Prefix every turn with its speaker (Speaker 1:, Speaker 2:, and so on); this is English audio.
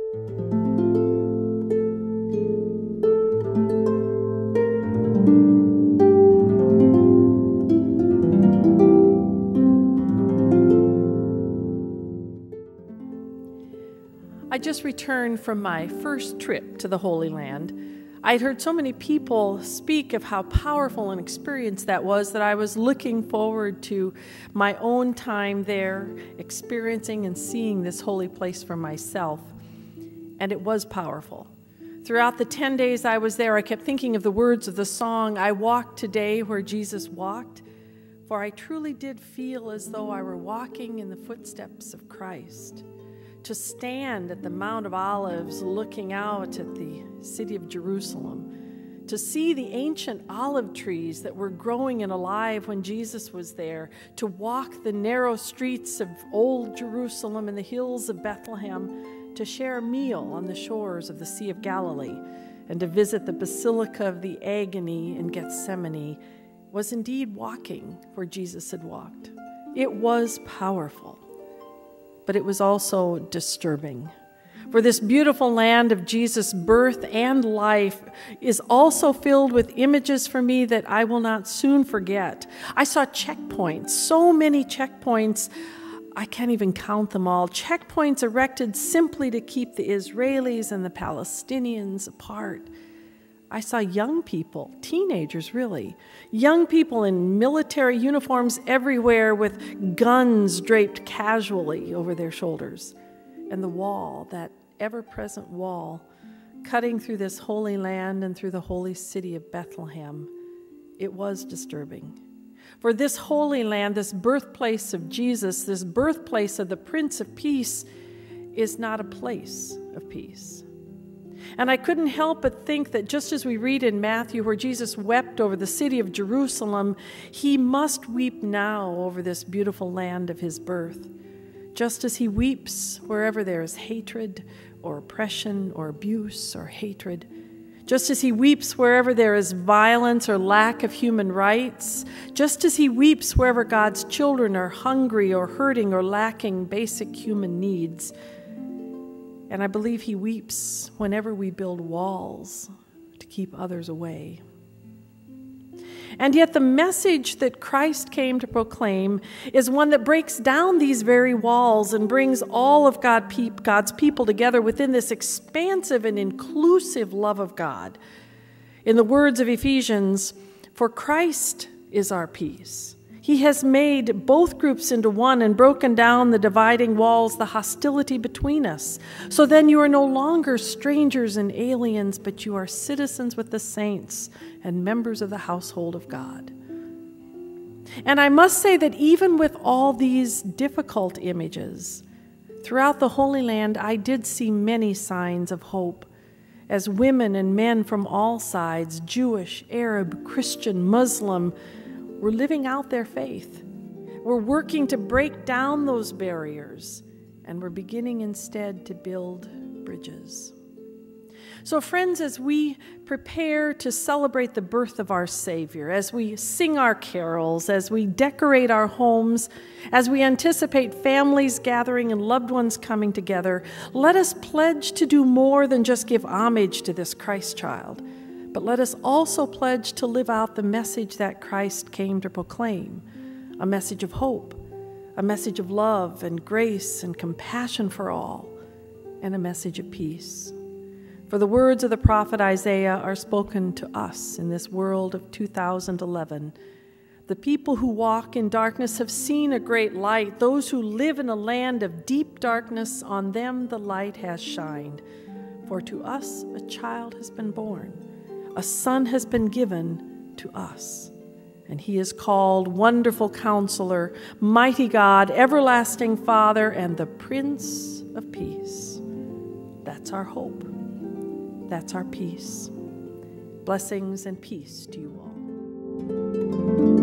Speaker 1: I just returned from my first trip to the Holy Land. I'd heard so many people speak of how powerful an experience that was that I was looking forward to my own time there, experiencing and seeing this holy place for myself. And it was powerful. Throughout the 10 days I was there, I kept thinking of the words of the song, "I walked today where Jesus walked," for I truly did feel as though I were walking in the footsteps of Christ. To stand at the Mount of Olives looking out at the city of Jerusalem, to see the ancient olive trees that were growing and alive when Jesus was there, to walk the narrow streets of old Jerusalem and the hills of Bethlehem, to share a meal on the shores of the Sea of Galilee, and to visit the Basilica of the Agony in Gethsemane, was indeed walking where Jesus had walked. It was powerful. But it was also disturbing. For this beautiful land of Jesus' birth and life is also filled with images for me that I will not soon forget. I saw checkpoints, so many checkpoints, I can't even count them all. Checkpoints erected simply to keep the Israelis and the Palestinians apart. I saw young people, teenagers really, young people in military uniforms everywhere with guns draped casually over their shoulders. And the wall, that ever-present wall, cutting through this holy land and through the holy city of Bethlehem, it was disturbing. For this holy land, this birthplace of Jesus, this birthplace of the Prince of Peace, is not a place of peace. And I couldn't help but think that just as we read in Matthew where Jesus wept over the city of Jerusalem, he must weep now over this beautiful land of his birth. Just as he weeps wherever there is hatred or oppression or abuse or hatred. Just as he weeps wherever there is violence or lack of human rights. Just as he weeps wherever God's children are hungry or hurting or lacking basic human needs. And I believe he weeps whenever we build walls to keep others away. And yet the message that Christ came to proclaim is one that breaks down these very walls and brings all of God's people together within this expansive and inclusive love of God. In the words of Ephesians, "For Christ is our peace. He has made both groups into one and broken down the dividing walls, the hostility between us. So then you are no longer strangers and aliens, but you are citizens with the saints and members of the household of God." And I must say that even with all these difficult images, throughout the Holy Land, I did see many signs of hope as women and men from all sides, Jewish, Arab, Christian, Muslim, were living out their faith. We're working to break down those barriers, and we're beginning instead to build bridges. So friends, as we prepare to celebrate the birth of our Savior, as we sing our carols, as we decorate our homes, as we anticipate families gathering and loved ones coming together, let us pledge to do more than just give homage to this Christ child. But let us also pledge to live out the message that Christ came to proclaim, a message of hope, a message of love and grace and compassion for all, and a message of peace. For the words of the prophet Isaiah are spoken to us in this world of 2011. The people who walk in darkness have seen a great light. Those who live in a land of deep darkness, on them the light has shined. For to us a child has been born. A son has been given to us, and he is called Wonderful Counselor, Mighty God, Everlasting Father, and the Prince of Peace. That's our hope. That's our peace. Blessings and peace to you all.